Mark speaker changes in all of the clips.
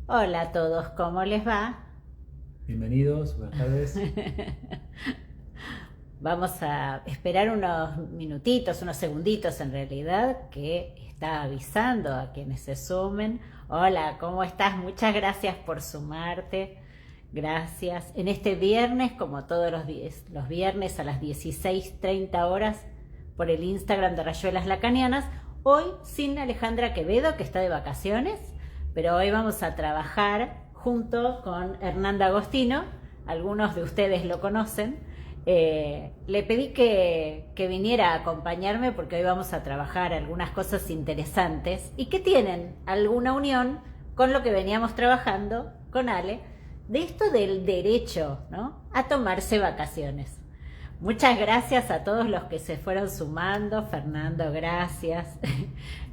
Speaker 1: Hola a todos, ¿cómo les va?
Speaker 2: Bienvenidos, buenas tardes.
Speaker 1: Vamos a esperar unos minutitos, unos segunditos en realidad, que está avisando a quienes se sumen. Hola, ¿cómo estás? Muchas gracias por sumarte. Gracias. En este viernes, como todos los viernes a las 16:30 horas, por el Instagram de Rayuelas Lacanianas, hoy sin Alejandra Quevedo, que está de vacaciones, pero hoy vamos a trabajar junto con Hernán Agostino. Algunos de ustedes lo conocen. Le pedí que viniera a acompañarme porque hoy vamos a trabajar algunas cosas interesantes y que tienen alguna unión con lo que veníamos trabajando con Ale, de esto del derecho, ¿no?, a tomarse vacaciones. Muchas gracias a todos los que se fueron sumando. Fernando, gracias.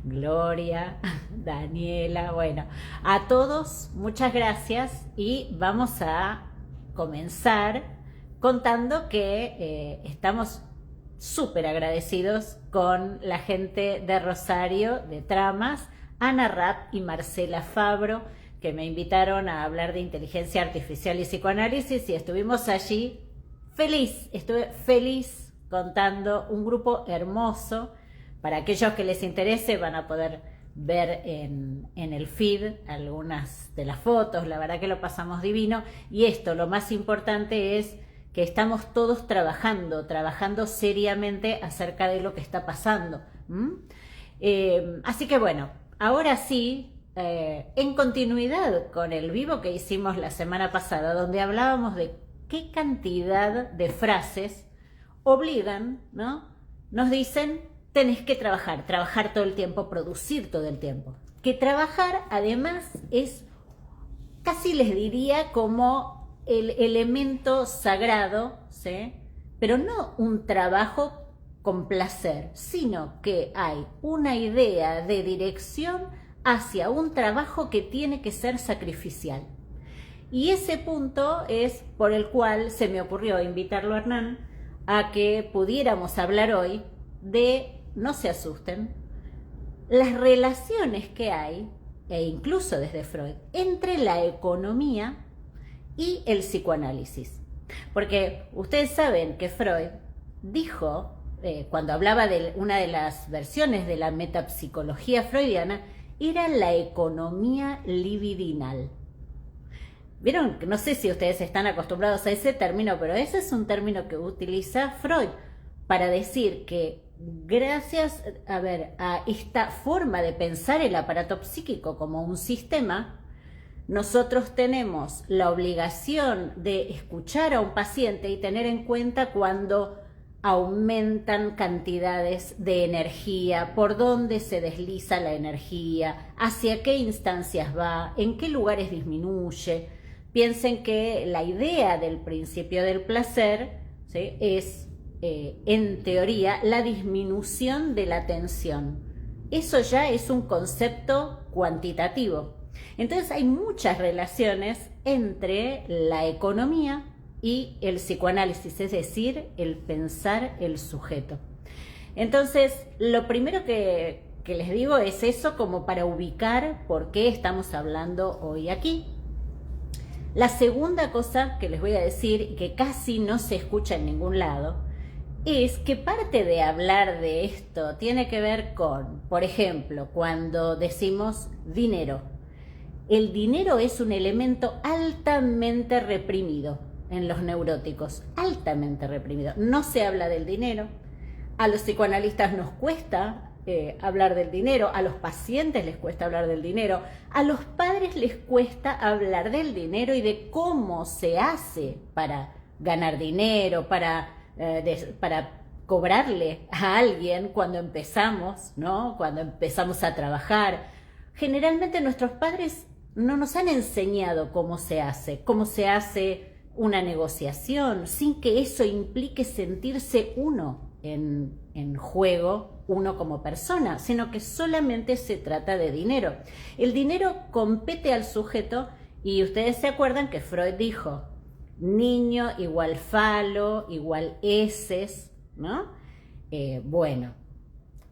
Speaker 1: Gloria, Daniela, bueno, a todos muchas gracias y vamos a comenzar contando que estamos súper agradecidos con la gente de Rosario, de Tramas, Ana Rapp y Marcela Fabro, que me invitaron a hablar de inteligencia artificial y psicoanálisis, y estuvimos allí estuve feliz contando un grupo hermoso. Para aquellos que les interese van a poder ver en el feed algunas de las fotos. La verdad que lo pasamos divino, y esto, lo más importante es que estamos todos trabajando seriamente acerca de lo que está pasando. Así que bueno, ahora sí, en continuidad con el vivo que hicimos la semana pasada, donde hablábamos de qué cantidad de frases obligan, ¿no? Nos dicen, tenés que trabajar todo el tiempo, producir todo el tiempo. Que trabajar además es, casi les diría, como el elemento sagrado, ¿sí? Pero no un trabajo con placer, sino que hay una idea de dirección hacia un trabajo que tiene que ser sacrificial. Y ese punto es por el cual se me ocurrió invitarlo a Hernán a que pudiéramos hablar hoy de, no se asusten, las relaciones que hay, e incluso desde Freud, entre la economía y el psicoanálisis. Porque ustedes saben que Freud dijo, cuando hablaba de una de las versiones de la metapsicología freudiana, era la economía libidinal. Vieron, no sé si ustedes están acostumbrados a ese término, pero ese es un término que utiliza Freud para decir que gracias a esta forma de pensar el aparato psíquico como un sistema, nosotros tenemos la obligación de escuchar a un paciente y tener en cuenta cuando aumentan cantidades de energía, por dónde se desliza la energía, hacia qué instancias va, en qué lugares disminuye. Piensen que la idea del principio del placer, ¿sí?, es, en teoría, la disminución de la tensión. Eso ya es un concepto cuantitativo. Entonces hay muchas relaciones entre la economía y el psicoanálisis, es decir, el pensar el sujeto. Entonces, lo primero que les digo es eso, como para ubicar por qué estamos hablando hoy aquí. La segunda cosa que les voy a decir, y que casi no se escucha en ningún lado, es que parte de hablar de esto tiene que ver con, por ejemplo, cuando decimos dinero. El dinero es un elemento altamente reprimido en los neuróticos, altamente reprimido. No se habla del dinero. A los psicoanalistas nos cuesta hablar del dinero, a los pacientes les cuesta hablar del dinero, a los padres les cuesta hablar del dinero y de cómo se hace para ganar dinero, para cobrarle a alguien cuando empezamos, ¿no? Cuando empezamos a trabajar. Generalmente nuestros padres no nos han enseñado cómo se hace una negociación, sin que eso implique sentirse uno en juego, uno como persona, sino que solamente se trata de dinero. El dinero compete al sujeto, y ustedes se acuerdan que Freud dijo, niño igual falo, igual heces, ¿no? Bueno,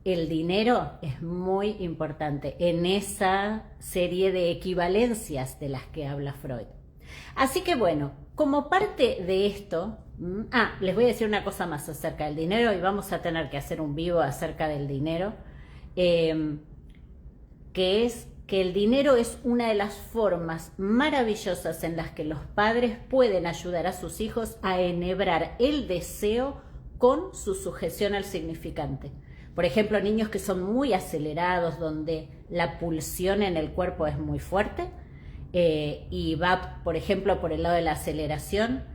Speaker 1: el dinero es muy importante en esa serie de equivalencias de las que habla Freud. Así que bueno, como parte de esto, les voy a decir una cosa más acerca del dinero y vamos a tener que hacer un vivo acerca del dinero, que es que el dinero es una de las formas maravillosas en las que los padres pueden ayudar a sus hijos a enhebrar el deseo con su sujeción al significante. Por ejemplo, niños que son muy acelerados, donde la pulsión en el cuerpo es muy fuerte, y va, por ejemplo, por el lado de la aceleración,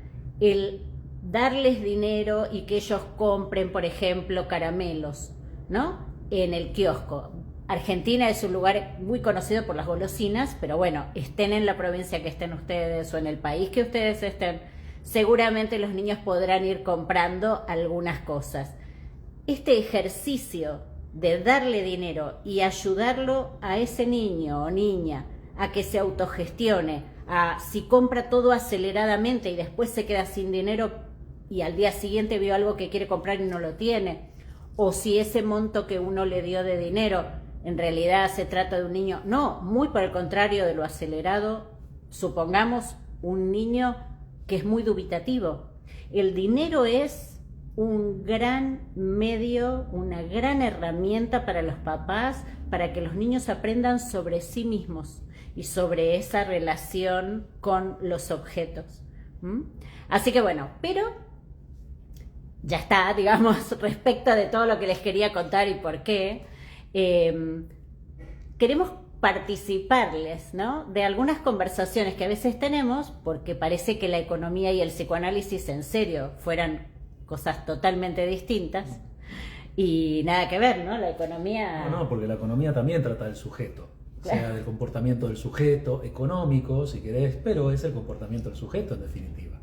Speaker 1: el darles dinero y que ellos compren, por ejemplo, caramelos, ¿no? En el kiosco. Argentina es un lugar muy conocido por las golosinas, pero bueno, estén en la provincia que estén ustedes o en el país que ustedes estén, seguramente los niños podrán ir comprando algunas cosas. Este ejercicio de darle dinero y ayudarlo a ese niño o niña a que se autogestione, a si compra todo aceleradamente y después se queda sin dinero y al día siguiente vio algo que quiere comprar y no lo tiene, o si ese monto que uno le dio de dinero en realidad se trata de un niño, no, muy por el contrario de lo acelerado, supongamos un niño que es muy dubitativo. El dinero es un gran medio, una gran herramienta para los papás, para que los niños aprendan sobre sí mismos y sobre esa relación con los objetos. Así que bueno, pero ya está, digamos, respecto de todo lo que les quería contar y por qué. Queremos participarles, ¿no?, de algunas conversaciones que a veces tenemos, porque parece que la economía y el psicoanálisis en serio fueran cosas totalmente distintas y nada que ver, ¿no? La economía...
Speaker 2: No, porque la economía también trata del sujeto, claro. O sea, del comportamiento del sujeto, económico, si querés, pero es el comportamiento del sujeto en definitiva.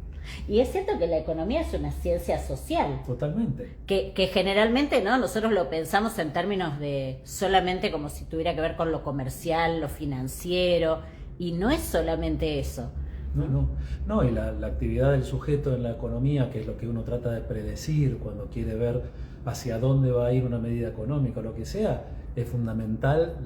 Speaker 1: Y es cierto que la economía es una ciencia social.
Speaker 2: Totalmente.
Speaker 1: Que generalmente, ¿no?, nosotros lo pensamos en términos de solamente como si tuviera que ver con lo comercial, lo financiero, y no es solamente eso.
Speaker 2: No, y la actividad del sujeto en la economía, que es lo que uno trata de predecir cuando quiere ver hacia dónde va a ir una medida económica o lo que sea, es fundamental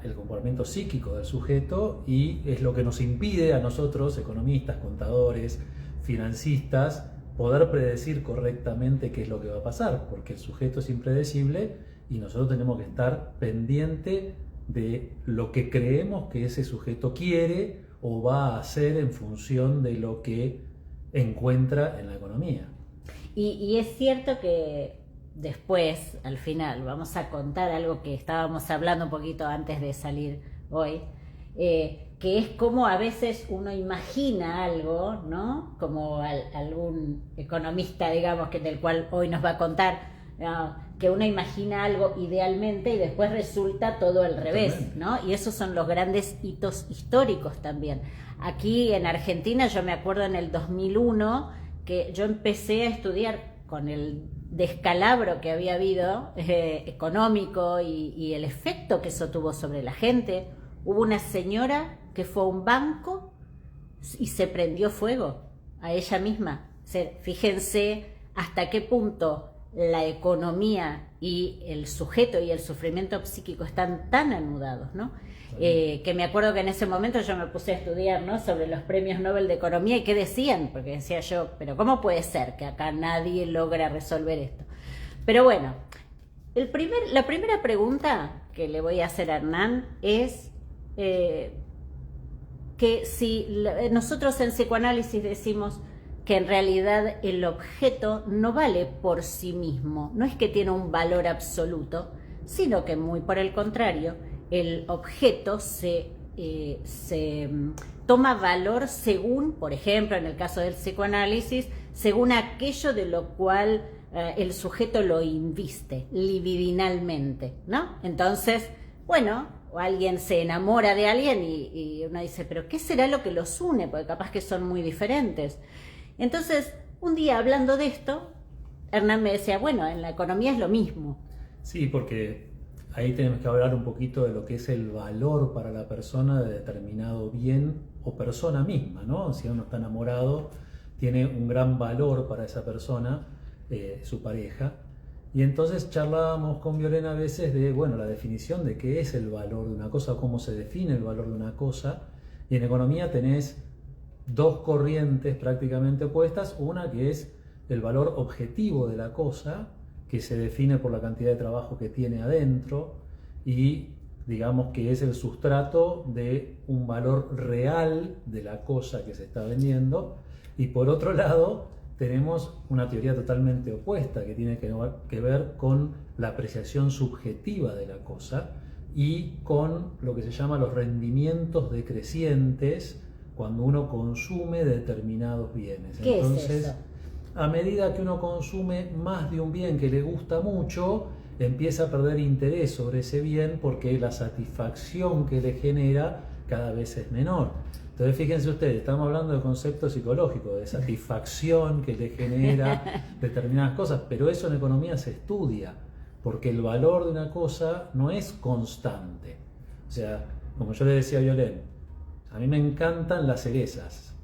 Speaker 2: el comportamiento psíquico del sujeto y es lo que nos impide a nosotros, economistas, contadores, financistas, poder predecir correctamente qué es lo que va a pasar, porque el sujeto es impredecible y nosotros tenemos que estar pendiente de lo que creemos que ese sujeto quiere o va a hacer en función de lo que encuentra en la economía.
Speaker 1: Y es cierto que después, al final, vamos a contar algo que estábamos hablando un poquito antes de salir hoy, que es como a veces uno imagina algo, ¿no? Como algún economista, digamos, del cual hoy nos va a contar, ¿no?, que uno imagina algo idealmente y después resulta todo al revés, ¿no? Y esos son los grandes hitos históricos también. Aquí en Argentina, yo me acuerdo en el 2001 que yo empecé a estudiar con el descalabro que había habido económico y el efecto que eso tuvo sobre la gente. Hubo una señora que fue a un banco y se prendió fuego a ella misma. O sea, fíjense hasta qué punto la economía y el sujeto y el sufrimiento psíquico están tan anudados, ¿no? Que me acuerdo que en ese momento yo me puse a estudiar, ¿no?, sobre los premios Nobel de Economía y qué decían, porque decía yo, pero ¿cómo puede ser que acá nadie logra resolver esto? Pero bueno, la primera pregunta que le voy a hacer a Hernán es que si nosotros en psicoanálisis decimos que en realidad el objeto no vale por sí mismo, no es que tiene un valor absoluto, sino que muy por el contrario, el objeto se toma valor según, por ejemplo, en el caso del psicoanálisis, según aquello de lo cual el sujeto lo inviste libidinalmente, ¿no? Entonces, bueno, o alguien se enamora de alguien y uno dice, pero ¿qué será lo que los une? Porque capaz que son muy diferentes. Entonces, un día hablando de esto, Hernán me decía, bueno, en la economía es lo mismo.
Speaker 2: Sí, porque ahí tenemos que hablar un poquito de lo que es el valor para la persona de determinado bien o persona misma, ¿no? Si uno está enamorado, tiene un gran valor para esa persona, su pareja, Y entonces charlábamos con Violena a veces de, bueno, la definición de qué es el valor de una cosa, cómo se define el valor de una cosa. Y en economía tenés dos corrientes prácticamente opuestas, una que es el valor objetivo de la cosa, que se define por la cantidad de trabajo que tiene adentro y digamos que es el sustrato de un valor real de la cosa que se está vendiendo. Y por otro lado tenemos una teoría totalmente opuesta que tiene que ver con la apreciación subjetiva de la cosa y con lo que se llama los rendimientos decrecientes cuando uno consume determinados bienes.
Speaker 1: ¿Qué
Speaker 2: Entonces,
Speaker 1: es eso?
Speaker 2: a medida que uno consume más de un bien que le gusta mucho, empieza a perder interés sobre ese bien porque la satisfacción que le genera cada vez es menor. Entonces fíjense ustedes, estamos hablando de conceptos psicológicos, de satisfacción que le genera determinadas cosas, pero eso en economía se estudia, porque el valor de una cosa no es constante. O sea, como yo le decía a Violén, a mí me encantan las cerezas.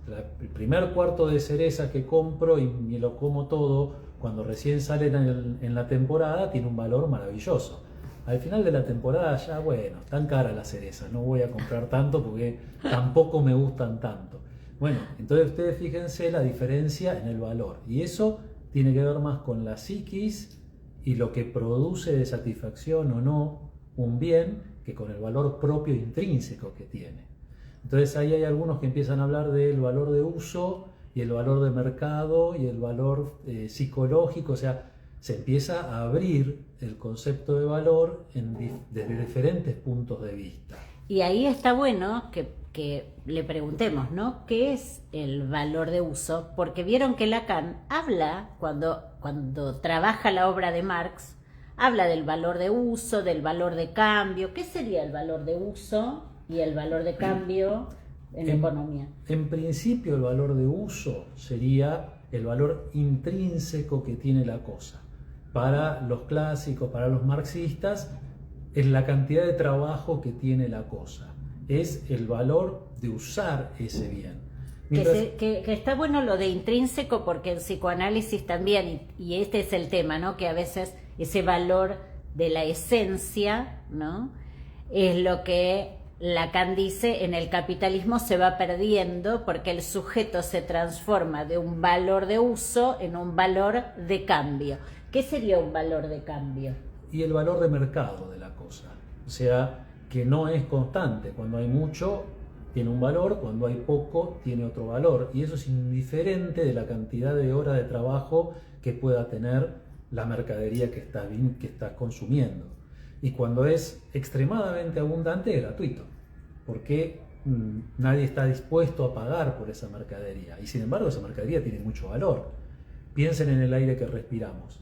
Speaker 2: El primer cuarto de cereza que compro y me lo como todo, cuando recién salen en la temporada, tiene un valor maravilloso. Al final de la temporada ya, bueno, están caras las cerezas, no voy a comprar tanto porque tampoco me gustan tanto. Bueno, entonces ustedes fíjense la diferencia en el valor. Y eso tiene que ver más con la psiquis y lo que produce de satisfacción o no un bien que con el valor propio intrínseco que tiene. Entonces ahí hay algunos que empiezan a hablar del valor de uso y el valor de mercado y el valor psicológico, o sea, se empieza a abrir el concepto de valor desde diferentes puntos de vista.
Speaker 1: Y ahí está bueno que le preguntemos, ¿no? ¿Qué es el valor de uso? Porque vieron que Lacan habla, cuando trabaja la obra de Marx, habla del valor de uso, del valor de cambio. ¿Qué sería el valor de uso y el valor de cambio en economía?
Speaker 2: En principio, el valor de uso sería el valor intrínseco que tiene la cosa. Para los clásicos, para los marxistas, es la cantidad de trabajo que tiene la cosa. Es el valor de usar ese bien.
Speaker 1: Que está bueno lo de intrínseco, porque en psicoanálisis también, y este es el tema, ¿no? Que a veces ese valor de la esencia, ¿no? Es lo que Lacan dice, en el capitalismo se va perdiendo porque el sujeto se transforma de un valor de uso en un valor de cambio. ¿Qué sería un valor de cambio?
Speaker 2: Y el valor de mercado de la cosa. O sea, que no es constante. Cuando hay mucho, tiene un valor, cuando hay poco, tiene otro valor. Y eso es indiferente de la cantidad de horas de trabajo que pueda tener la mercadería que estás consumiendo. Y cuando es extremadamente abundante, es gratuito, porque nadie está dispuesto a pagar por esa mercadería. Y sin embargo, esa mercadería tiene mucho valor. Piensen en el aire que respiramos.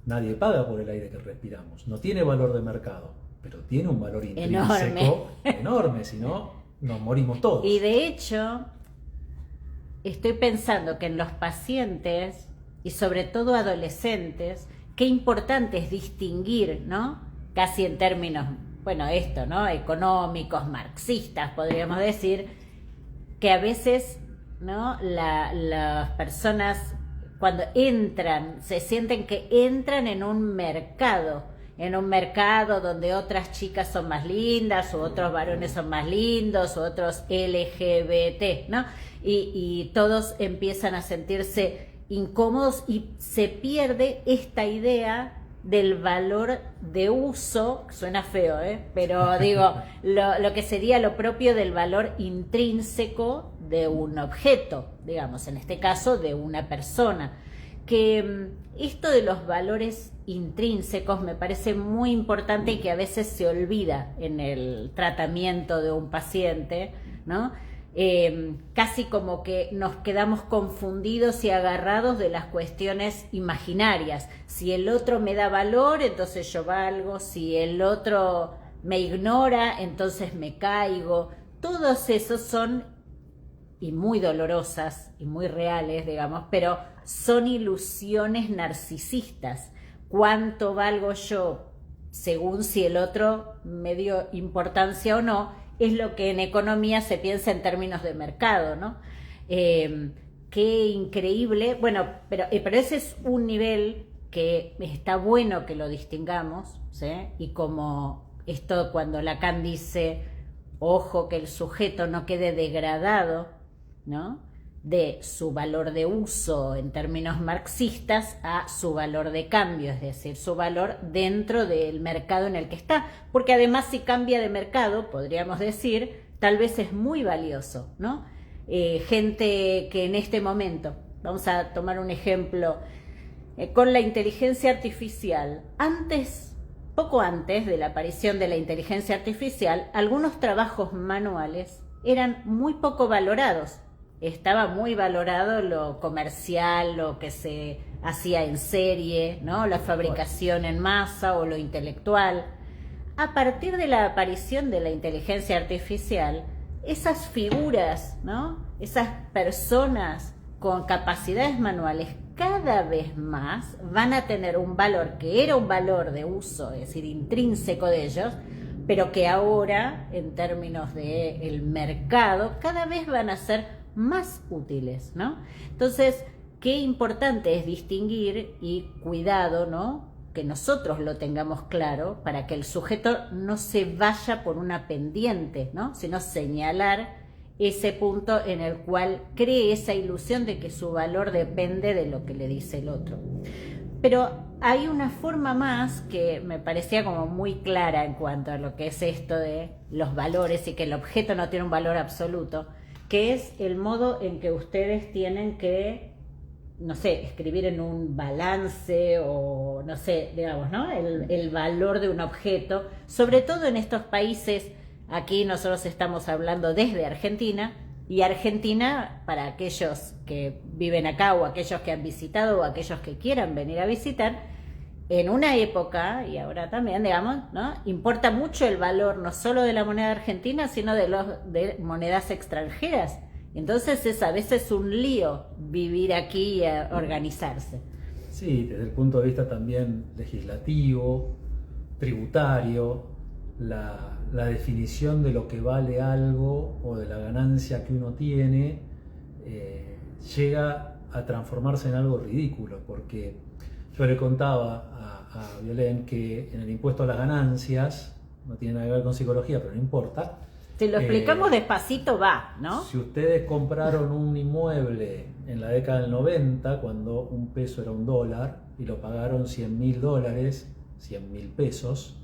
Speaker 2: Nadie paga por el aire que respiramos. No tiene valor de mercado, pero tiene un valor intrínseco enorme, si no, nos morimos todos.
Speaker 1: Y de hecho, estoy pensando que en los pacientes, y sobre todo adolescentes, qué importante es distinguir, ¿no? Casi en términos, bueno, esto, ¿no? Económicos, marxistas, podríamos decir, que a veces, ¿no? Las personas cuando entran, se sienten que entran en un mercado donde otras chicas son más lindas, o otros varones son más lindos, o otros LGBT, ¿no? Y todos empiezan a sentirse incómodos y se pierde esta idea del valor de uso, que suena feo, pero digo, lo que sería lo propio del valor intrínseco de un objeto, digamos, en este caso de una persona. Que esto de los valores intrínsecos me parece muy importante y que a veces se olvida en el tratamiento de un paciente, ¿no? Casi como que nos quedamos confundidos y agarrados de las cuestiones imaginarias. Si el otro me da valor, entonces yo valgo. Si el otro me ignora, entonces me caigo. Todos esos son, y muy dolorosas y muy reales, digamos, pero son ilusiones narcisistas. ¿Cuánto valgo yo según si el otro me dio importancia o no? Es lo que en economía se piensa en términos de mercado, ¿no? Qué increíble. Bueno, pero ese es un nivel que está bueno que lo distingamos, ¿sí? Y como esto cuando Lacan dice, ojo que el sujeto no quede degradado, ¿no?, de su valor de uso en términos marxistas a su valor de cambio, es decir, su valor dentro del mercado en el que está, porque además si cambia de mercado, podríamos decir, tal vez es muy valioso, ¿no? Gente que en este momento, vamos a tomar un ejemplo, con la inteligencia artificial, poco antes de la aparición de la inteligencia artificial, algunos trabajos manuales eran muy poco valorados. Estaba muy valorado lo comercial, lo que se hacía en serie, ¿no?, la fabricación en masa o lo intelectual. A partir de la aparición de la inteligencia artificial, esas figuras, ¿no?, esas personas con capacidades manuales cada vez más van a tener un valor que era un valor de uso, es decir, intrínseco de ellos, pero que ahora, en términos del mercado, cada vez van a ser más útiles, ¿no? Entonces, qué importante es distinguir y cuidado, ¿no?, que nosotros lo tengamos claro para que el sujeto no se vaya por una pendiente, ¿no?, sino señalar ese punto en el cual cree esa ilusión de que su valor depende de lo que le dice el otro. Pero hay una forma más que me parecía como muy clara en cuanto a lo que es esto de los valores y que el objeto no tiene un valor absoluto, que es el modo en que ustedes tienen que, no sé, escribir en un balance o, no sé, digamos, ¿no?, el valor de un objeto, sobre todo en estos países. Aquí nosotros estamos hablando desde Argentina, y Argentina, para aquellos que viven acá o aquellos que han visitado o aquellos que quieran venir a visitar, en una época, y ahora también, digamos, ¿no?, importa mucho el valor no solo de la moneda argentina, sino de monedas extranjeras. Entonces es a veces un lío vivir aquí y organizarse.
Speaker 2: Sí, desde el punto de vista también legislativo, tributario, la definición de lo que vale algo o de la ganancia que uno tiene llega a transformarse en algo ridículo, porque yo le contaba a Violén que en el impuesto a las ganancias, no tiene nada que ver con psicología, pero no importa.
Speaker 1: Si lo explicamos despacito va, ¿no?
Speaker 2: Si ustedes compraron un inmueble en la década del 90, cuando un peso era $1, y lo pagaron $100.000, $100.000 pesos,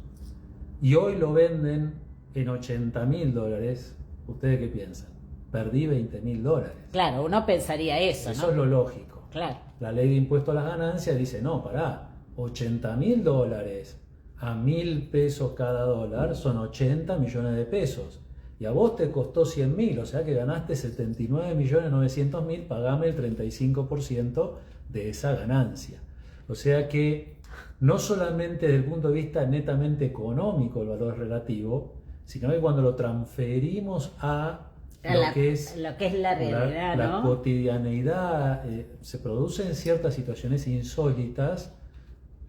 Speaker 2: y hoy lo venden en $80.000, ¿ustedes qué piensan? Perdí $20.000.
Speaker 1: Claro, uno pensaría eso, ¿no?
Speaker 2: Eso es lo lógico.
Speaker 1: Claro.
Speaker 2: La ley de impuesto a las ganancias dice, no, pará, $80.000 a 1.000 pesos cada dólar son 80 millones de pesos. Y a vos te costó 100.000, o sea que ganaste 79.900.000, pagame el 35% de esa ganancia. O sea que no solamente desde el punto de vista netamente económico el valor es relativo, sino que cuando lo transferimos a lo que es
Speaker 1: la realidad,
Speaker 2: la
Speaker 1: ¿no?,
Speaker 2: cotidianeidad, se producen ciertas situaciones insólitas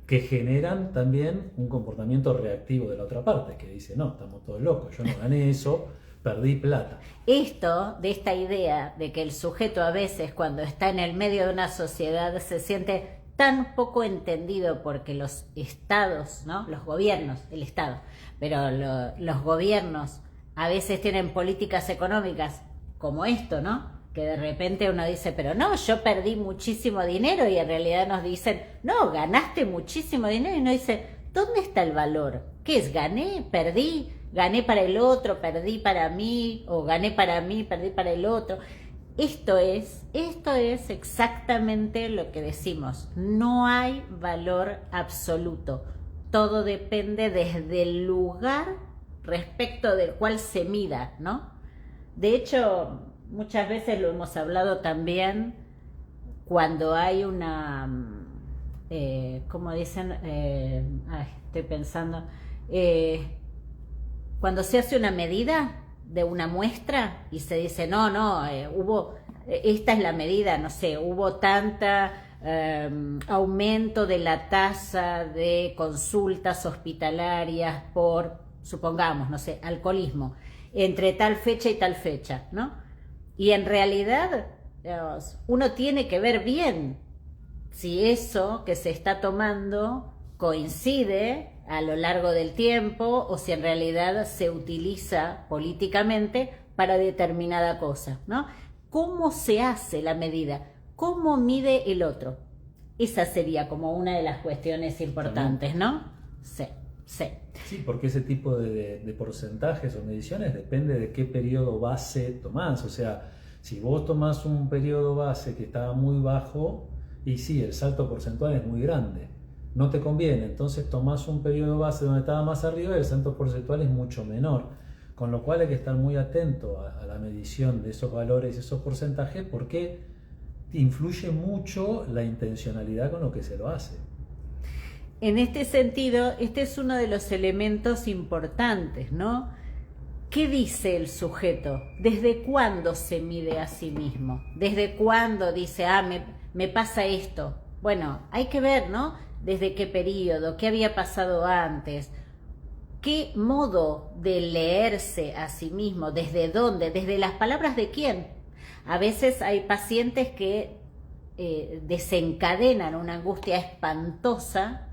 Speaker 2: que generan también un comportamiento reactivo de la otra parte, que dice, no, estamos todos locos, yo no gané eso, perdí plata.
Speaker 1: De esta idea de que el sujeto a veces cuando está en el medio de una sociedad se siente tan poco entendido porque los estados, ¿no?, los gobiernos, el Estado, pero los gobiernos a veces tienen políticas económicas como esto, ¿no?, que de repente uno dice, pero no, yo perdí muchísimo dinero, y en realidad nos dicen, no, ganaste muchísimo dinero, y uno dice, ¿dónde está el valor? ¿Qué es? ¿Gané? ¿Perdí? ¿Gané para el otro? ¿Perdí para mí? ¿O gané para mí? ¿Perdí para el otro? Esto es exactamente lo que decimos, no hay valor absoluto, todo depende desde el lugar respecto del cual se mida, ¿no? De hecho, muchas veces lo hemos hablado también cuando hay una, ¿cómo dicen? Estoy pensando, cuando se hace una medida de una muestra y se dice, esta es la medida, no sé, hubo tanta aumento de la tasa de consultas hospitalarias por, supongamos, no sé, alcoholismo, entre tal fecha y tal fecha, ¿no? Y en realidad, digamos, uno tiene que ver bien si eso que se está tomando coincide a lo largo del tiempo o si en realidad se utiliza políticamente para determinada cosa, ¿no? ¿Cómo se hace la medida? ¿Cómo mide el otro? Esa sería como una de las cuestiones importantes, ¿no? Sí, sí.
Speaker 2: Sí, porque ese tipo de porcentajes o mediciones depende de qué periodo base tomás. O sea, si vos tomás un periodo base que estaba muy bajo, y sí, el salto porcentual es muy grande. No te conviene, entonces tomás un periodo base donde estaba más arriba y el salto porcentual es mucho menor. Con lo cual hay que estar muy atento a la medición de esos valores y esos porcentajes porque influye mucho la intencionalidad con lo que se lo hace.
Speaker 1: En este sentido, este es uno de los elementos importantes, ¿no? ¿Qué dice el sujeto? ¿Desde cuándo se mide a sí mismo? ¿Desde cuándo dice, me pasa esto? Bueno, hay que ver, ¿no? ¿Desde qué periodo? ¿Qué había pasado antes? ¿Qué modo de leerse a sí mismo? ¿Desde dónde? ¿Desde las palabras de quién? A veces hay pacientes que desencadenan una angustia espantosa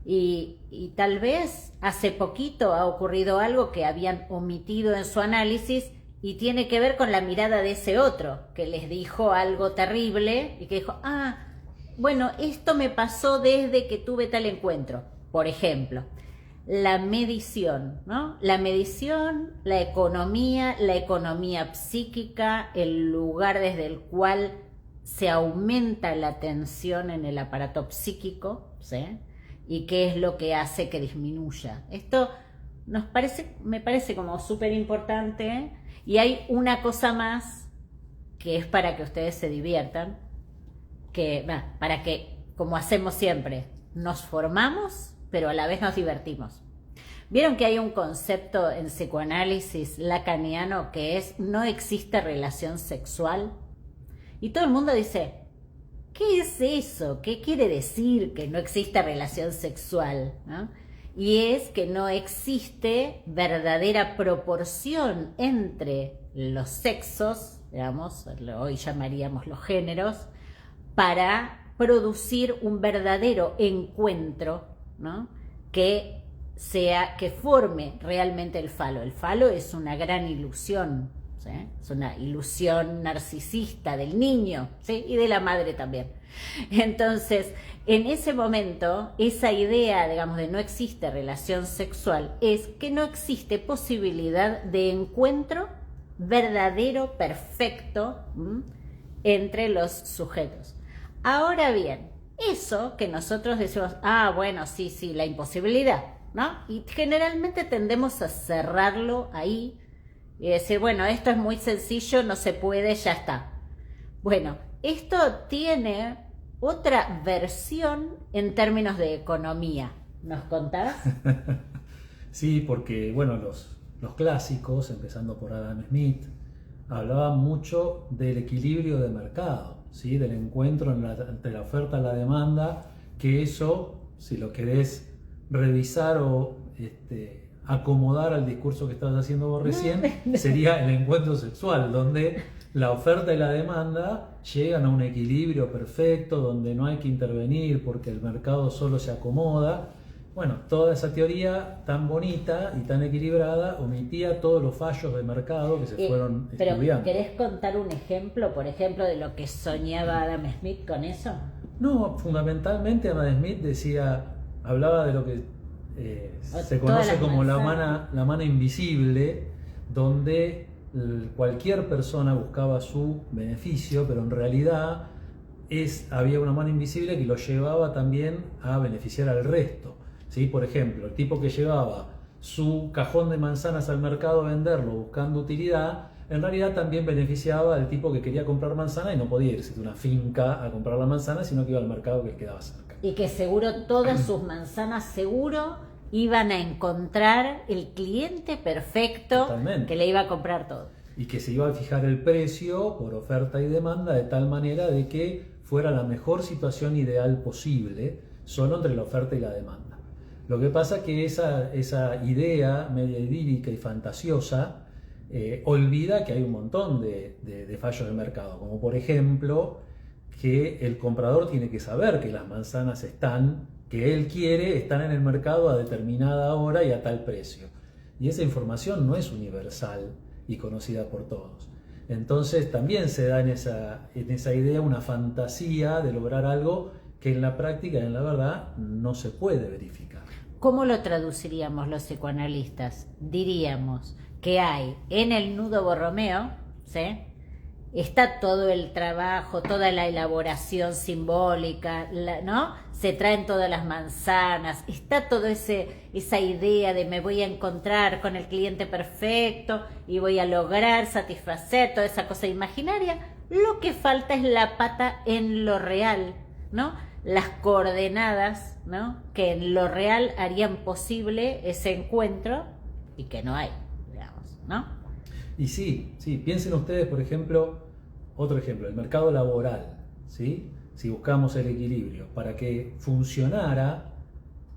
Speaker 1: y tal vez hace poquito ha ocurrido algo que habían omitido en su análisis y tiene que ver con la mirada de ese otro que les dijo algo terrible y que dijo, bueno, esto me pasó desde que tuve tal encuentro. Por ejemplo, la medición, ¿no? La medición, la economía psíquica, el lugar desde el cual se aumenta la tensión en el aparato psíquico, ¿sí? Y qué es lo que hace que disminuya. Esto me parece como súper importante. Y hay una cosa más que es para que ustedes se diviertan, para que, como hacemos siempre, nos formamos, pero a la vez nos divertimos. ¿Vieron que hay un concepto en psicoanálisis lacaniano que es no existe relación sexual? Y todo el mundo dice, ¿qué es eso? ¿Qué quiere decir que no existe relación sexual? ¿No? Y es que no existe verdadera proporción entre los sexos, digamos, hoy llamaríamos los géneros, para producir un verdadero encuentro, ¿no? Que forme realmente el falo. El falo es una gran ilusión, ¿sí? Es una ilusión narcisista del niño, ¿sí? Y de la madre también. Entonces, en ese momento, esa idea, digamos, de no existe relación sexual es que no existe posibilidad de encuentro verdadero, perfecto, entre los sujetos. Ahora bien, eso que nosotros decimos, bueno, sí, la imposibilidad, ¿no? Y generalmente tendemos a cerrarlo ahí y decir, bueno, esto es muy sencillo, no se puede, ya está. Bueno, esto tiene otra versión en términos de economía. ¿Nos contás?
Speaker 2: Sí, porque, bueno, los clásicos, empezando por Adam Smith, hablaban mucho del equilibrio de mercado, ¿sí? Del encuentro entre la oferta y la demanda, que eso, si lo querés revisar o acomodar al discurso que estabas haciendo vos recién, sería el encuentro sexual, donde la oferta y la demanda llegan a un equilibrio perfecto, donde no hay que intervenir porque el mercado solo se acomoda. Bueno, toda esa teoría tan bonita y tan equilibrada omitía todos los fallos de mercado que se fueron estudiando.
Speaker 1: ¿Pero querés contar un ejemplo, por ejemplo, de lo que soñaba Adam Smith con eso?
Speaker 2: No, fundamentalmente Adam Smith hablaba de lo que se conoce como la mano invisible, donde cualquier persona buscaba su beneficio, pero en realidad había una mano invisible que lo llevaba también a beneficiar al resto. ¿Sí? Por ejemplo, el tipo que llevaba su cajón de manzanas al mercado a venderlo buscando utilidad, en realidad también beneficiaba al tipo que quería comprar manzana y no podía irse de una finca a comprar la manzana, sino que iba al mercado que quedaba cerca.
Speaker 1: Y que seguro todas sus manzanas iban a encontrar el cliente perfecto. Totalmente. Que le iba a comprar todo.
Speaker 2: Y que se iba a fijar el precio por oferta y demanda de tal manera de que fuera la mejor situación ideal posible, solo entre la oferta y la demanda. Lo que pasa es que esa idea media idílica y fantasiosa olvida que hay un montón de fallos de mercado, como por ejemplo que el comprador tiene que saber que las manzanas que él quiere, están en el mercado a determinada hora y a tal precio. Y esa información no es universal y conocida por todos. Entonces también se da en esa idea una fantasía de lograr algo que en la práctica, en la verdad, no se puede verificar.
Speaker 1: ¿Cómo lo traduciríamos los psicoanalistas? Diríamos que hay en el nudo Borromeo, ¿sí?, está todo el trabajo, toda la elaboración simbólica, ¿no? Se traen todas las manzanas, está toda esa idea de me voy a encontrar con el cliente perfecto y voy a lograr satisfacer toda esa cosa imaginaria. Lo que falta es la pata en lo real, ¿no? Las coordenadas, ¿no?, que en lo real harían posible ese encuentro y que no hay, digamos, ¿no?
Speaker 2: Y sí, piensen ustedes, por ejemplo, otro ejemplo, el mercado laboral, ¿sí? Si buscamos el equilibrio, para que funcionara,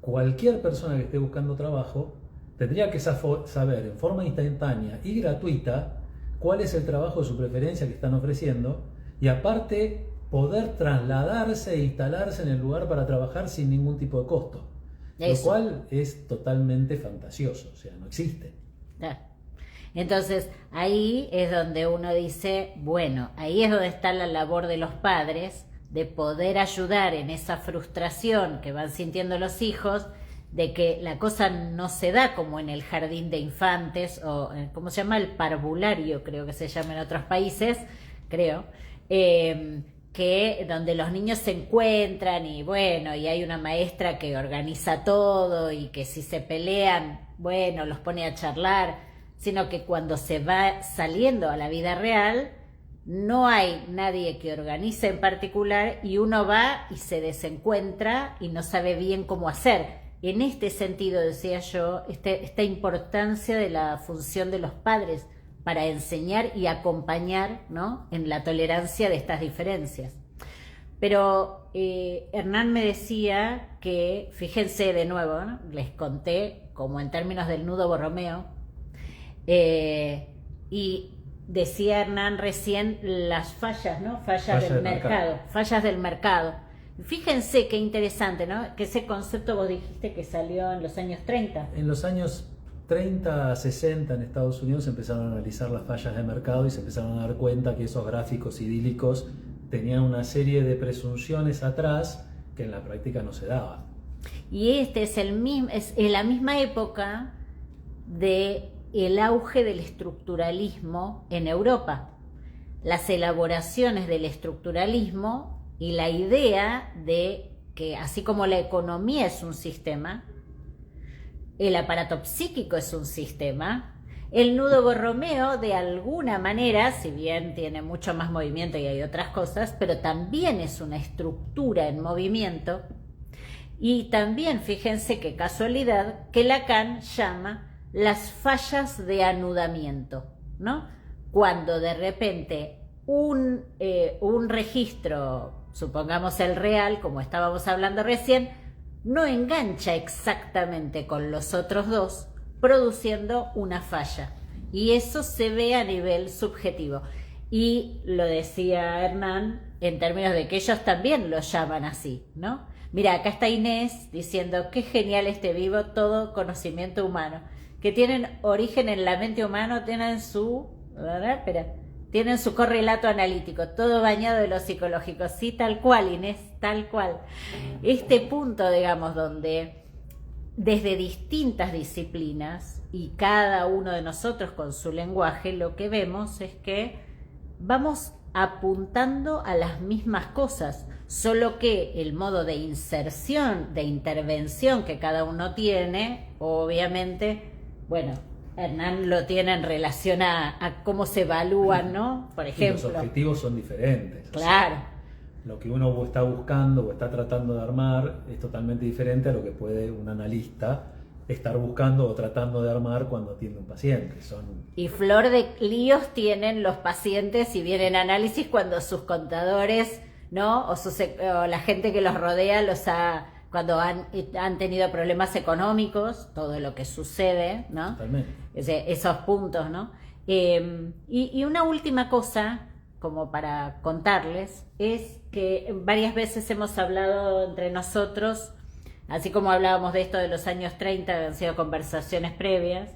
Speaker 2: cualquier persona que esté buscando trabajo tendría que saber en forma instantánea y gratuita cuál es el trabajo de su preferencia que están ofreciendo y aparte poder trasladarse e instalarse en el lugar para trabajar sin ningún tipo de costo. Lo cual es totalmente fantasioso, o sea, no existe.
Speaker 1: Entonces ahí es donde uno dice, bueno, ahí es donde está la labor de los padres, de poder ayudar en esa frustración que van sintiendo los hijos, de que la cosa no se da como en el jardín de infantes, o ¿cómo se llama? El parvulario, creo que se llama en otros países, creo, que donde los niños se encuentran y bueno, y hay una maestra que organiza todo y que si se pelean, bueno, los pone a charlar, sino que cuando se va saliendo a la vida real, no hay nadie que organice en particular y uno va y se desencuentra y no sabe bien cómo hacer. En este sentido, decía yo, esta importancia de la función de los padres para enseñar y acompañar, ¿no?, en la tolerancia de estas diferencias. Pero Hernán me decía que, fíjense de nuevo, ¿no?, les conté como en términos del nudo Borromeo, y decía Hernán recién las fallas, ¿no? Fallas del mercado. Fallas del mercado. Fíjense qué interesante, ¿no? Que ese concepto vos dijiste que salió en los años 30.
Speaker 2: En los años 30 a 60 en Estados Unidos se empezaron a analizar las fallas de mercado y se empezaron a dar cuenta que esos gráficos idílicos tenían una serie de presunciones atrás que en la práctica no se daban.
Speaker 1: Y este es la misma época de el auge del estructuralismo en Europa, las elaboraciones del estructuralismo y la idea de que así como la economía es un sistema, el aparato psíquico es un sistema, el nudo Borromeo de alguna manera, si bien tiene mucho más movimiento y hay otras cosas, pero también es una estructura en movimiento. Y también fíjense qué casualidad que Lacan llama las fallas de anudamiento, ¿no? Cuando de repente un registro, supongamos el real, como estábamos hablando recién, no engancha exactamente con los otros dos, produciendo una falla. Y eso se ve a nivel subjetivo. Y lo decía Hernán en términos de que ellos también lo llaman así, ¿no? Mira, acá está Inés diciendo, qué genial este vivo, todo conocimiento humano, que tienen origen en la mente humana, tienen su correlato analítico, todo bañado de lo psicológico. Sí, tal cual, Inés, tal cual. Este punto, digamos, donde desde distintas disciplinas y cada uno de nosotros con su lenguaje, lo que vemos es que vamos apuntando a las mismas cosas, solo que el modo de inserción, de intervención que cada uno tiene, obviamente, bueno, Hernán lo tiene en relación a cómo se evalúan, ¿no? Por ejemplo.
Speaker 2: Los objetivos son diferentes.
Speaker 1: Claro.
Speaker 2: O sea, lo que uno está buscando o está tratando de armar es totalmente diferente a lo que puede un analista estar buscando o tratando de armar cuando atiende un paciente.
Speaker 1: Y flor de líos tienen los pacientes y vienen análisis cuando sus contadores, ¿no? O la gente que los rodea cuando han tenido problemas económicos, todo lo que sucede, ¿no?
Speaker 2: Totalmente.
Speaker 1: Esos puntos, ¿no? Y una última cosa como para contarles, es que varias veces hemos hablado entre nosotros, así como hablábamos de esto de los años 30, han sido conversaciones previas,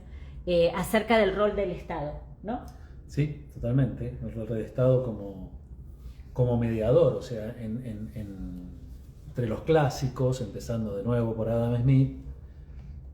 Speaker 1: acerca del rol del Estado, ¿no?
Speaker 2: Sí, totalmente. El rol del Estado como mediador, o sea, entre los clásicos, empezando de nuevo por Adam Smith,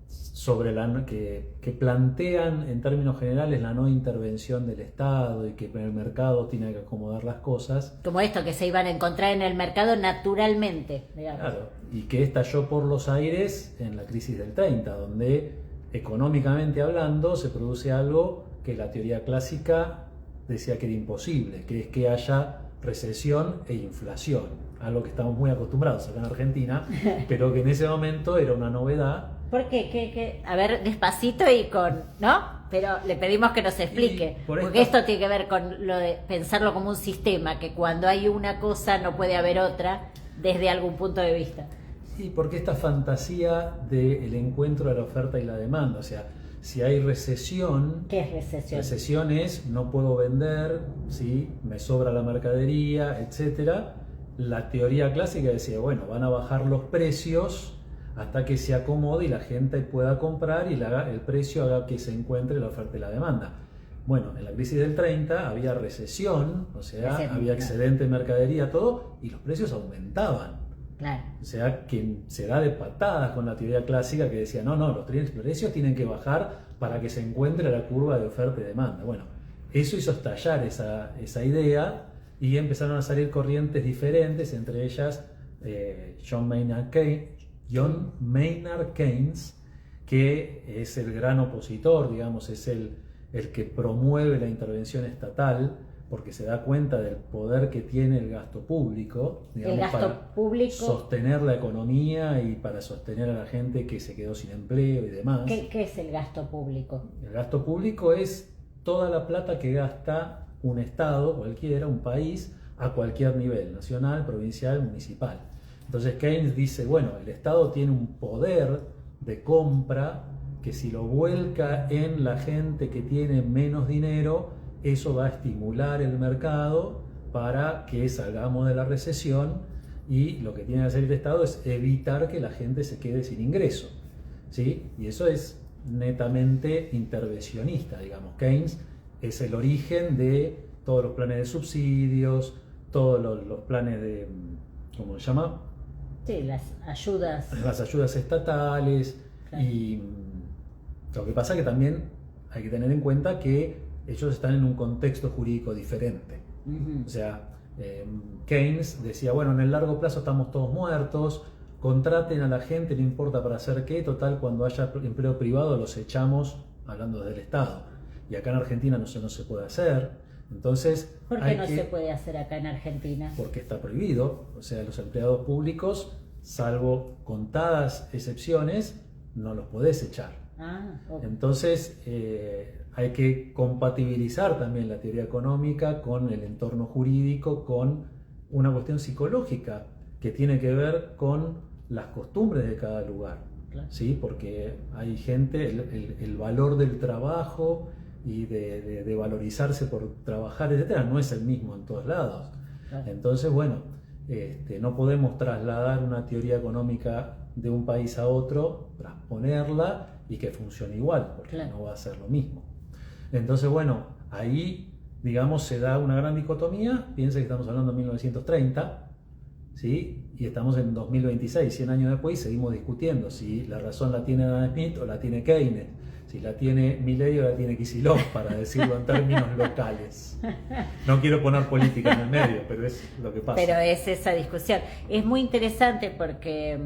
Speaker 2: sobre que plantean en términos generales la no intervención del Estado y que el mercado tiene que acomodar las cosas.
Speaker 1: Como esto, que se iban a encontrar en el mercado naturalmente, digamos.
Speaker 2: Claro, y que estalló por los aires en la crisis del 30, donde económicamente hablando se produce algo que la teoría clásica decía que era imposible, que es que haya recesión e inflación, algo que estamos muy acostumbrados acá en Argentina, pero que en ese momento era una novedad.
Speaker 1: ¿Por qué? A ver, despacito y con, ¿no? Pero le pedimos que nos explique, porque esto tiene que ver con lo de pensarlo como un sistema, que cuando hay una cosa no puede haber otra desde algún punto de vista.
Speaker 2: Sí, porque esta fantasía del encuentro de la oferta y la demanda, o sea, si hay recesión...
Speaker 1: ¿Qué es recesión?
Speaker 2: Recesión es no puedo vender, ¿sí? Me sobra la mercadería, etcétera. La teoría clásica decía, bueno, van a bajar los precios hasta que se acomode y la gente pueda comprar y el precio haga que se encuentre la oferta y la demanda. Bueno, en la crisis del 30 había recesión, o sea, había excedente de mercadería, todo, y los precios aumentaban.
Speaker 1: Claro.
Speaker 2: O sea, que se da de patadas con la teoría clásica que decía, no, los precios tienen que bajar para que se encuentre la curva de oferta y demanda. Bueno, eso hizo estallar esa idea y empezaron a salir corrientes diferentes, entre ellas John Maynard Keynes, que es el gran opositor, digamos, es el que promueve la intervención estatal, porque se da cuenta del poder que tiene el gasto público, digamos, para sostener la economía y para sostener a la gente que se quedó sin empleo y demás.
Speaker 1: ¿Qué es el gasto público?
Speaker 2: El gasto público es toda la plata que gasta un Estado, cualquiera, un país, a cualquier nivel, nacional, provincial, municipal. Entonces Keynes dice, bueno, el Estado tiene un poder de compra que si lo vuelca en la gente que tiene menos dinero, eso va a estimular el mercado para que salgamos de la recesión, y lo que tiene que hacer el Estado es evitar que la gente se quede sin ingreso, ¿sí? Y eso es netamente intervencionista, digamos. Keynes es el origen de todos los planes de subsidios, todos los planes de, ¿cómo se llama?
Speaker 1: Sí, las ayudas.
Speaker 2: Las ayudas estatales. Claro. Y lo que pasa es que también hay que tener en cuenta que ellos están en un contexto jurídico diferente. O sea, Keynes decía, bueno, en el largo plazo estamos todos muertos, contraten a la gente, no importa para hacer qué, total, cuando haya empleo privado los echamos, hablando del Estado. Y acá en Argentina no se puede hacer. Entonces,
Speaker 1: ¿por qué no se puede hacer acá en Argentina?
Speaker 2: Porque está prohibido. O sea, los empleados públicos, salvo contadas excepciones, no los podés echar. Okay. Entonces, hay que compatibilizar también la teoría económica con el entorno jurídico, con una cuestión psicológica que tiene que ver con las costumbres de cada lugar. Claro. ¿Sí? Porque hay gente, el valor del trabajo y de valorizarse por trabajar, etcétera, no es el mismo en todos lados. Claro. Entonces, bueno, no podemos trasladar una teoría económica de un país a otro, transponerla y que funcione igual, porque claro, no va a ser lo mismo. Entonces, bueno, ahí, digamos, se da una gran dicotomía. Piensa que estamos hablando de 1930, ¿sí? Y estamos en 2026, 100 años después, y seguimos discutiendo si la razón la tiene Adam Smith o la tiene Keynes, si la tiene Milley o la tiene Kicillof, para decirlo en términos locales. No quiero poner política en el medio, pero es lo que pasa.
Speaker 1: Pero es esa discusión. Es muy interesante porque,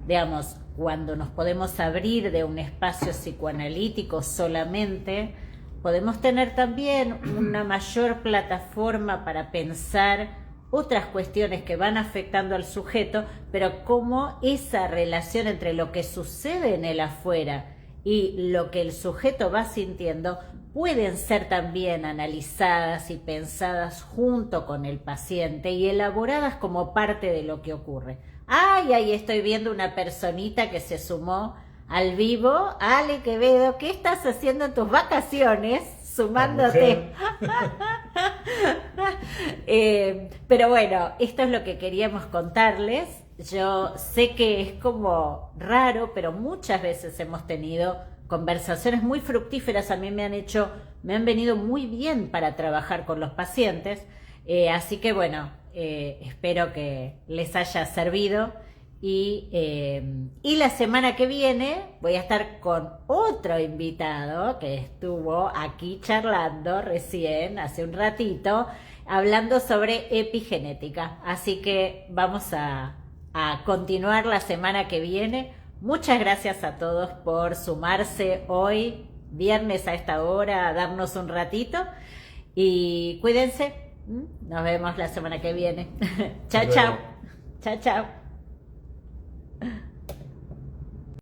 Speaker 1: digamos, cuando nos podemos abrir de un espacio psicoanalítico solamente, podemos tener también una mayor plataforma para pensar otras cuestiones que van afectando al sujeto, pero cómo esa relación entre lo que sucede en el afuera y lo que el sujeto va sintiendo pueden ser también analizadas y pensadas junto con el paciente y elaboradas como parte de lo que ocurre. ¡Ay, ahí estoy viendo una personita que se sumó al vivo! Ale Quevedo, ¿qué estás haciendo en tus vacaciones? Sumándote. Pero bueno, esto es lo que queríamos contarles. Yo sé que es como raro, pero muchas veces hemos tenido conversaciones muy fructíferas. A mí me han venido muy bien para trabajar con los pacientes. Así que bueno, espero que les haya servido. Y la semana que viene voy a estar con otro invitado que estuvo aquí charlando recién, hace un ratito, hablando sobre epigenética. Así que vamos a continuar la semana que viene. Muchas gracias a todos por sumarse hoy, viernes a esta hora, a darnos un ratito. Y cuídense. Nos vemos la semana que viene. Chao, chao. Chao, chao.